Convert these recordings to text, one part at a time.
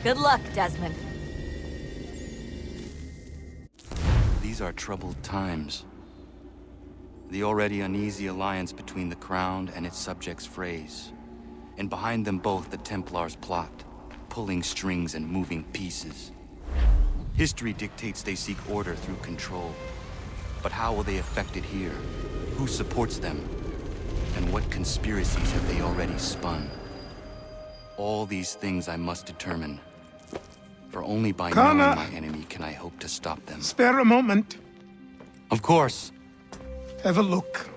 Good luck, Desmond. These are troubled times. The already uneasy alliance between the Crown and its subjects frays. And behind them both the Templars plot, pulling strings and moving pieces. History dictates they seek order through control. But how will they affect it here? Who supports them? And what conspiracies have they already spun? All these things I must determine. For only by knowing my enemy can I hope to stop them. Spare a moment. Of course. Have a look.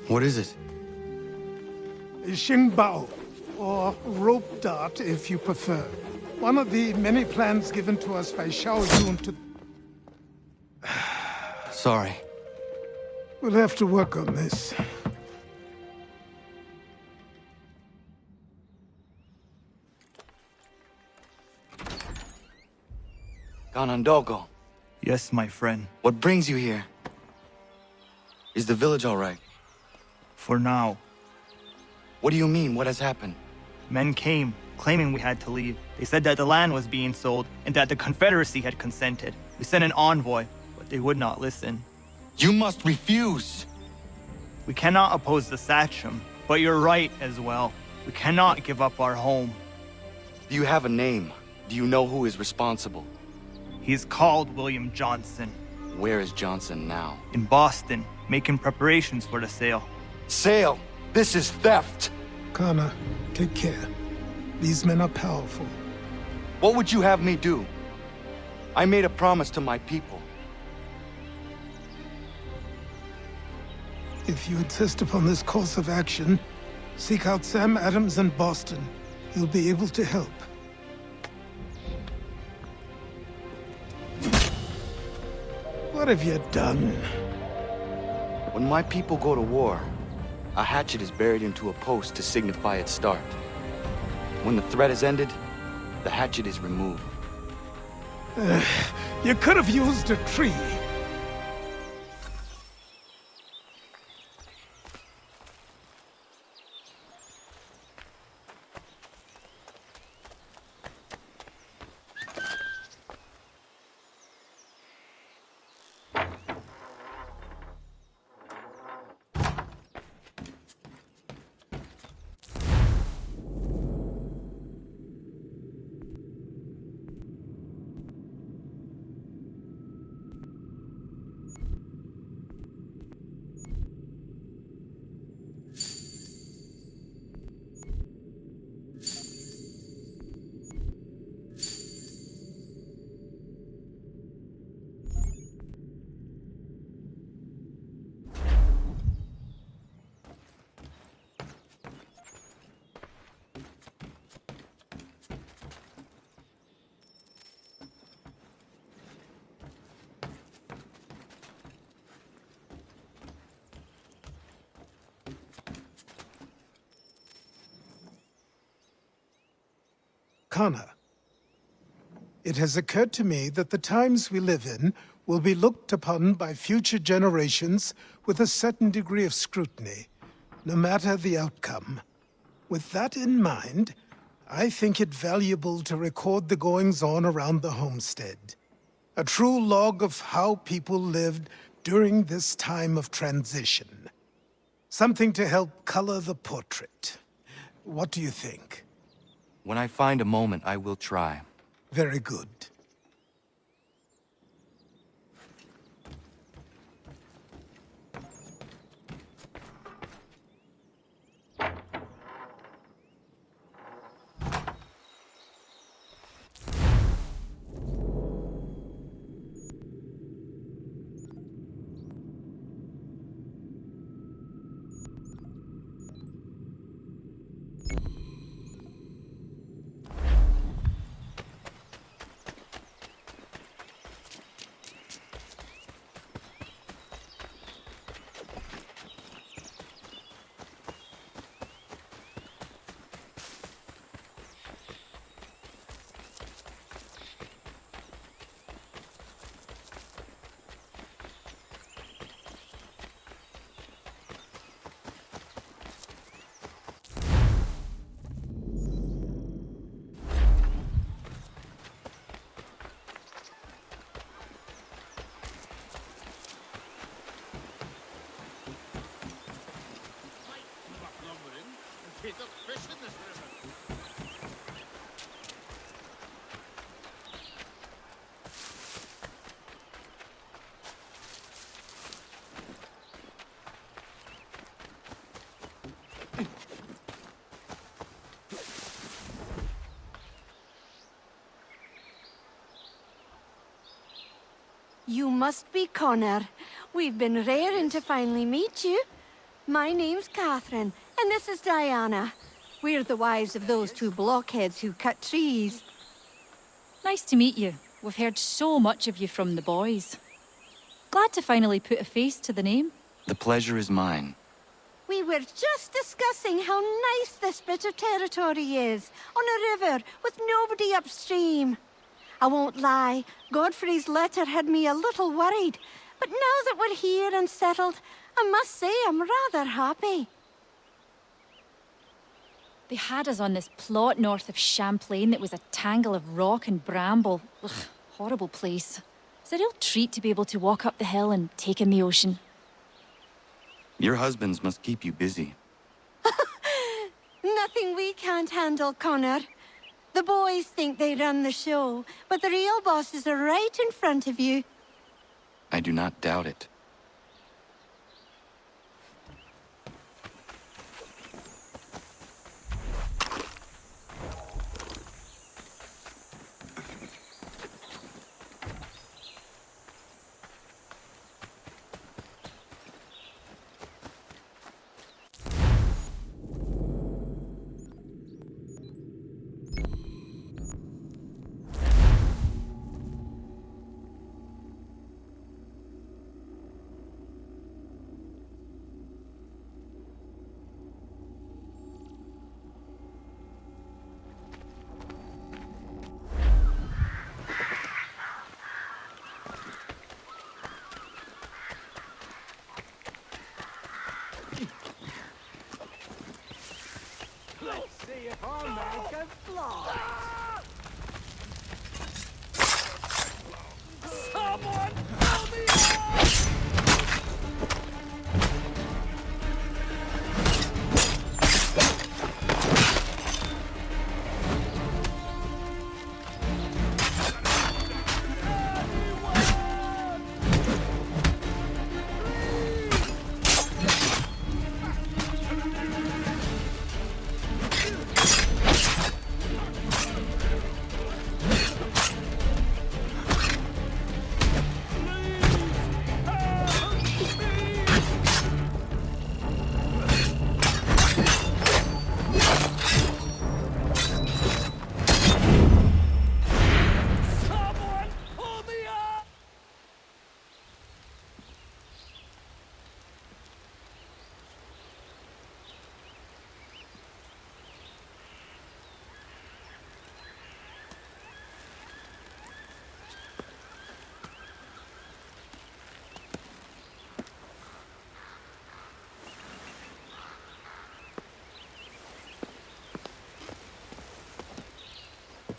What is it? A Xingbao, or rope dart if you prefer. One of the many plans given to us by Xiao Yun to... Sorry. We'll have to work on this. Ganondogo, Yes, my friend. what brings you here? Is the village all right? For now. What do you mean? What has happened? Men came, claiming we had to leave. They said that the land was being sold, and that the Confederacy had consented. We sent an envoy, but they would not listen. You must refuse! We cannot oppose the Sachem, but you're right as well. We cannot give up our home. Do you have a name? Do you know who is responsible? He's called William Johnson, Where is Johnson now? in Boston, making preparations for the sale. Sale! This is theft! Kana, take care. These men are powerful. What would you have me do? I made a promise to my people. If you insist upon this course of action, seek out Sam Adams in Boston. He'll be able to help. What have you done? When my people go to war, a hatchet is buried into a post to signify its start. When the threat is ended, the hatchet is removed. You could have used a tree. Kana, it has occurred to me that the times we live in will be looked upon by future generations with a certain degree of scrutiny, no matter the outcome. With that in mind, I think it valuable to record the goings-on around the homestead. A true log of how people lived during this time of transition. Something to help color the portrait. What do you think? When I find a moment, I will try. Very good. You must be Connor. We've been raring to finally meet you. My name's Catherine, and this is Diana. We're the wives of those two blockheads who cut trees. Nice to meet you. We've heard so much of you from the boys. Glad to finally put a face to the name. The pleasure is mine. We were just discussing how nice this bit of territory is, on a river with nobody upstream. I won't lie, Godfrey's letter had me a little worried, but now that we're here and settled, I must say I'm rather happy. They had us on this plot north of Champlain that was a tangle of rock and bramble. Ugh, horrible place. It's a real treat to be able to walk up the hill and take in the ocean. Your husbands must keep you busy. Nothing we can't handle, Connor. The boys think they run the show, but the real bosses are right in front of you. I do not doubt it.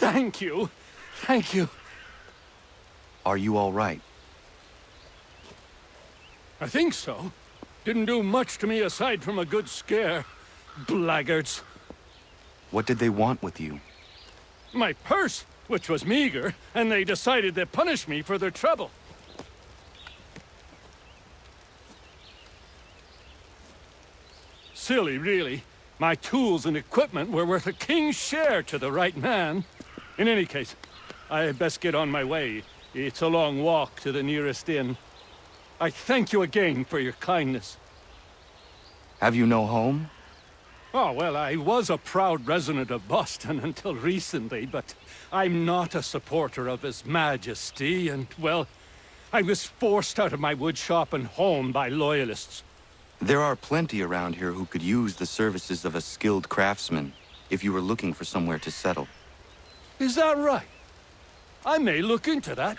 Thank you. Thank you. Are you all right? I think so. Didn't do much to me aside from a good scare. Blackguards. What did they want with you? My purse, which was meager, and they decided to punish me for their trouble. Silly, really. My tools and equipment were worth a king's share to the right man. In any case, I had best get on my way. It's a long walk to the nearest inn. I thank you again for your kindness. Have you no home? Oh, well, I was a proud resident of Boston until recently, but I'm not a supporter of His Majesty, and, well, I was forced out of my woodshop and home by loyalists. There are plenty around here who could use the services of a skilled craftsman if you were looking for somewhere to settle. Is that right? I may look into that.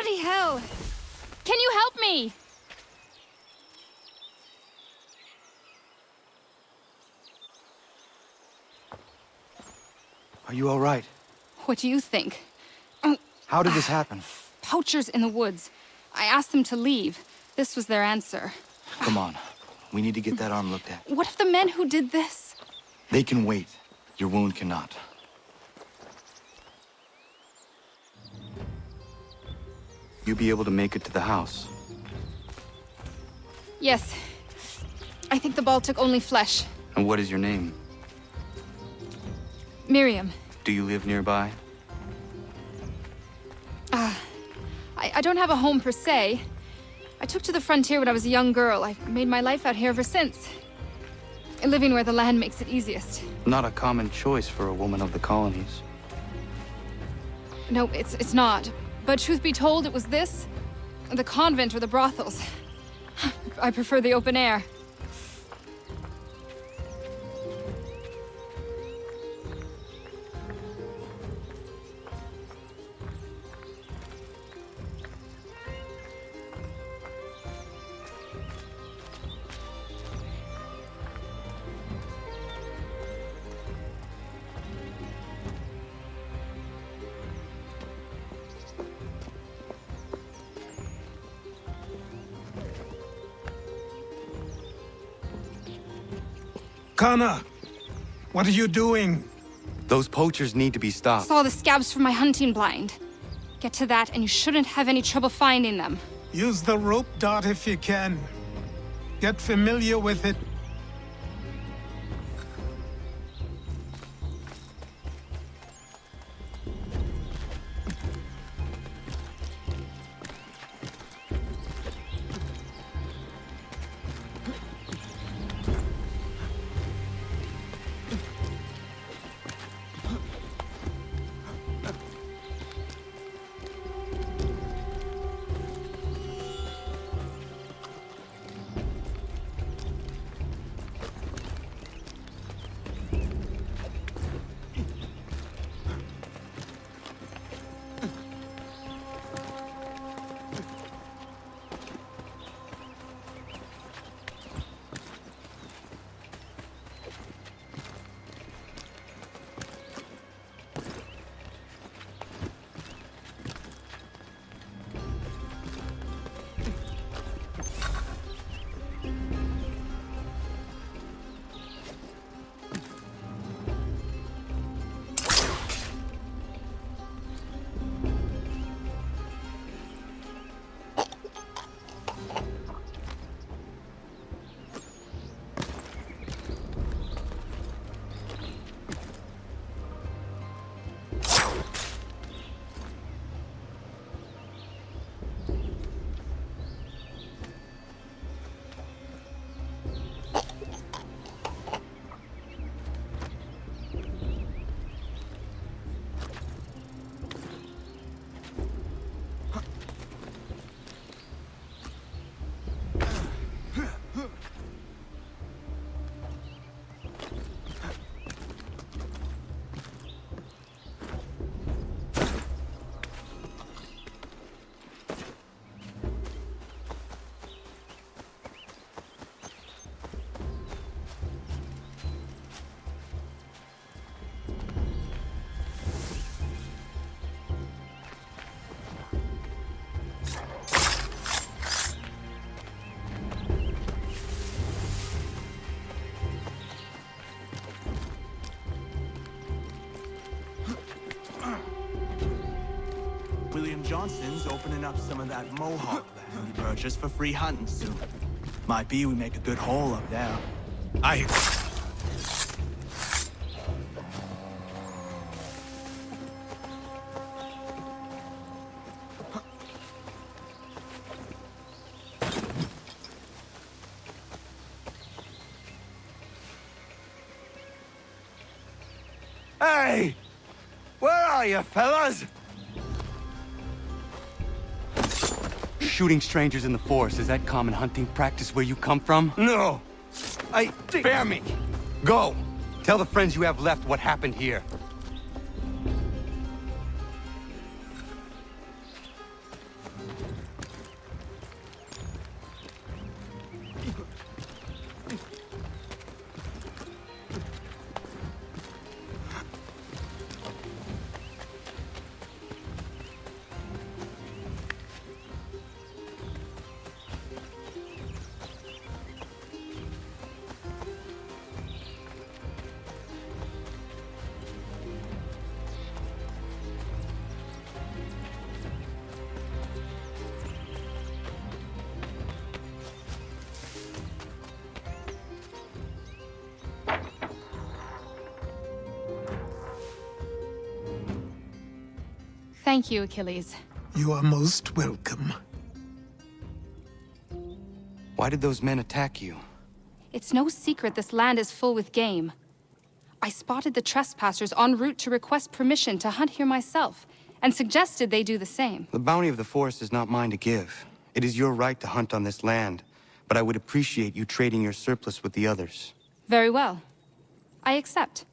Bloody hell! Can you help me? Are you all right? What do you think? How did this happen? Poachers in the woods. I asked them to leave. This was their answer. Come on. We need to get that arm looked at. What if the men who did this? They can wait. Your wound cannot. You'll be able to make it to the house. Yes. I think the ball took only flesh. And what is your name? Miriam. Do you live nearby? I don't have a home per se. I took to the frontier when I was a young girl. I've made my life out here ever since. Living where the land makes it easiest. Not a common choice for a woman of the colonies. No, it's not. But truth be told, it was this, the convent or the brothels. I prefer the open air. Kana, what are you doing? Those poachers need to be stopped. Saw the scabs from my hunting blind. Get to that and you shouldn't have any trouble finding them. Use the rope dart if you can. Get familiar with it. Johnson's opening up some of that Mohawk land we purchased for free hunting soon. Might be we make a good haul up there. Hey! Where are you, fellas? Shooting strangers in the forest, is that common hunting practice where you come from? No. Spare me. Go. Tell the friends you have left what happened here. Thank you, Achilles. You are most welcome. Why did those men attack you? It's no secret this land is full with game. I spotted the trespassers en route to request permission to hunt here myself, and suggested they do the same. The bounty of the forest is not mine to give. It is your right to hunt on this land, but I would appreciate you trading your surplus with the others. Very well. I accept.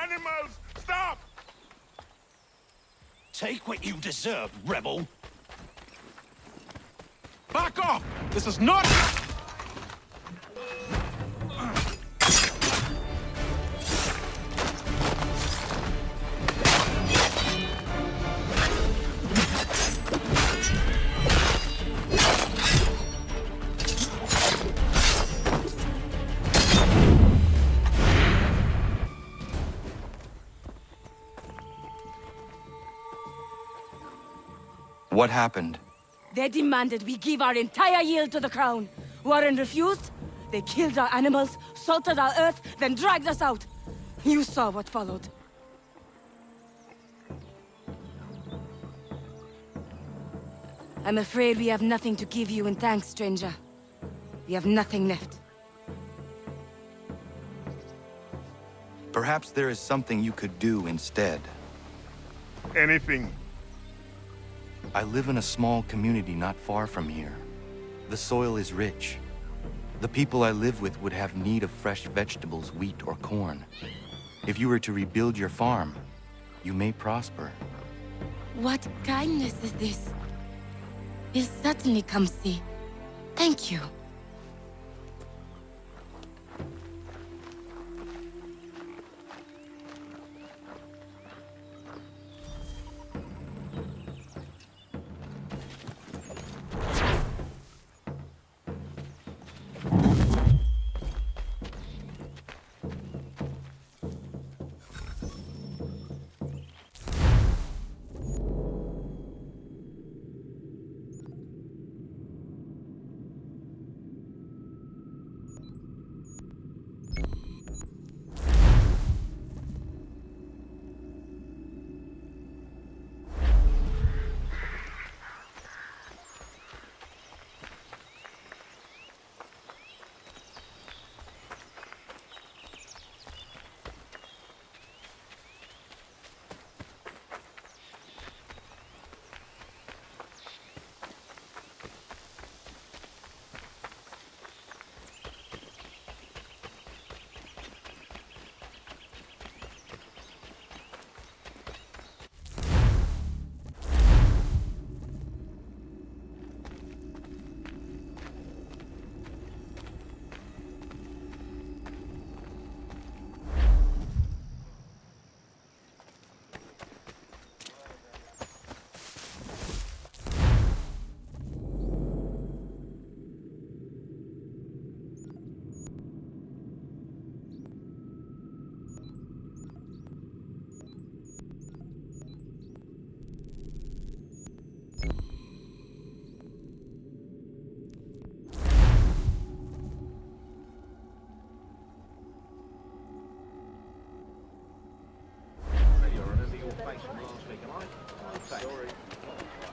Animals, stop! Take what you deserve, rebel. Back off! This is not... What happened? They demanded we give our entire yield to the crown. Warren refused. They killed our animals, salted our earth, then dragged us out. You saw what followed. I'm afraid we have nothing to give you in thanks, stranger. We have nothing left. Perhaps there is something you could do instead. Anything. I live in a small community not far from here. The soil is rich. The people I live with would have need of fresh vegetables, wheat, or corn. If you were to rebuild your farm, you may prosper. What kindness is this? We'll certainly come see. Thank you.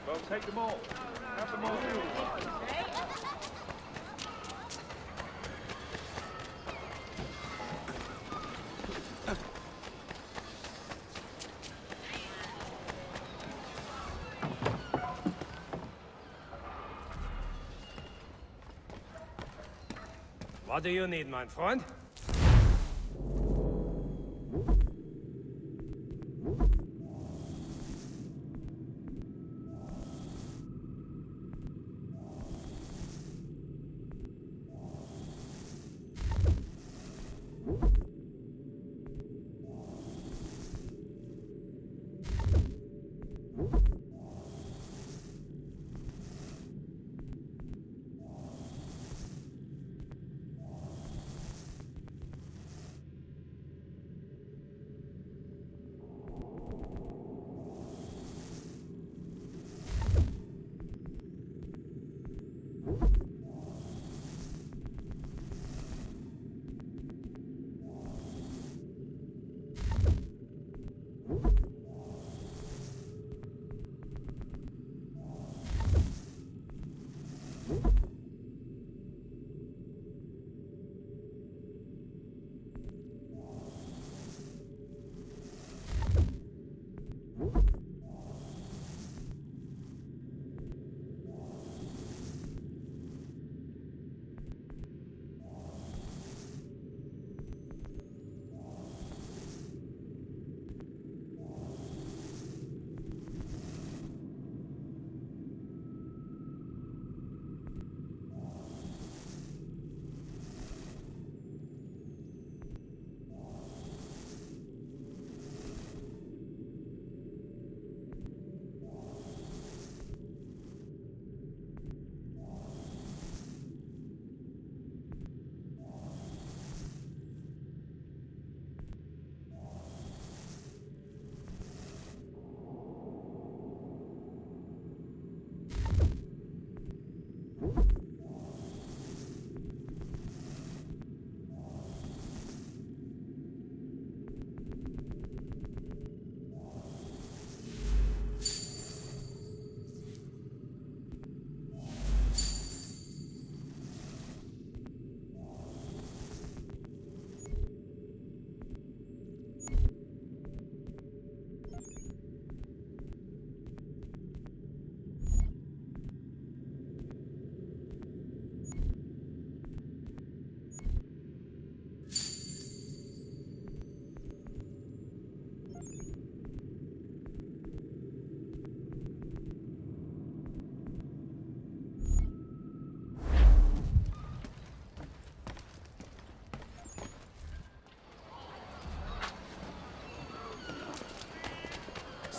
Well, take them all. Have them all fueled. What do you need, mein Freund?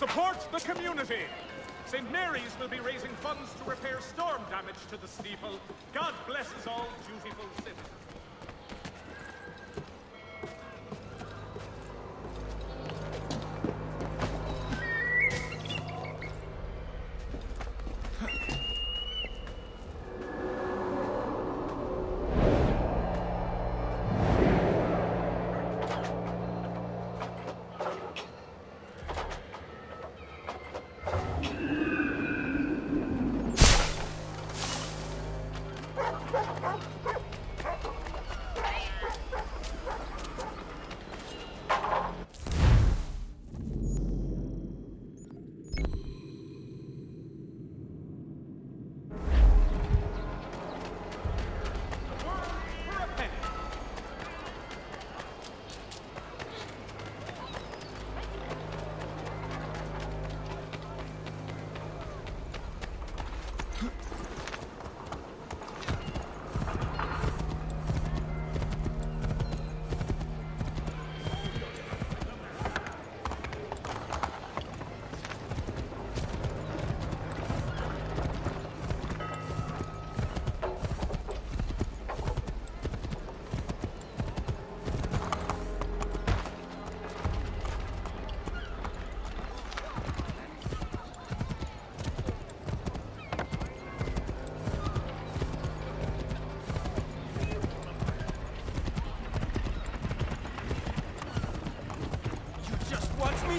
Support the community. St. Mary's will be raising funds to repair storm damage to the steeple. God blesses all dutiful citizens.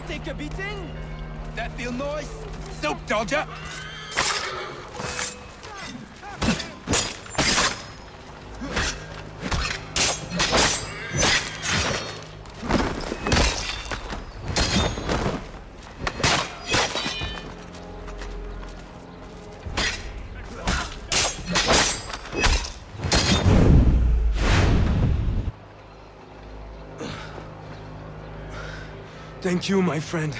Take a beating? That feel nice? Soap dodger! Thank you, my friend.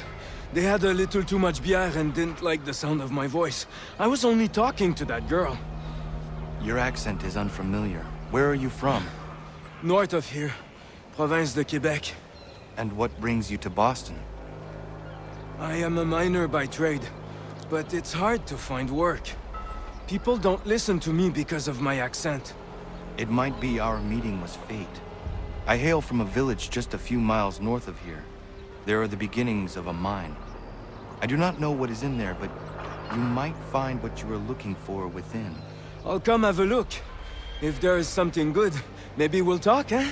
They had a little too much beer and didn't like the sound of my voice. I was only talking to that girl. Your accent is unfamiliar. Where are you from? North of here. Province de Quebec. And what brings you to Boston? I am a miner by trade, but it's hard to find work. People don't listen to me because of my accent. It might be our meeting was fate. I hail from a village just a few miles north of here. There are the beginnings of a mine. I do not know what is in there, but you might find what you are looking for within. I'll come have a look. If there is something good, maybe we'll talk, eh?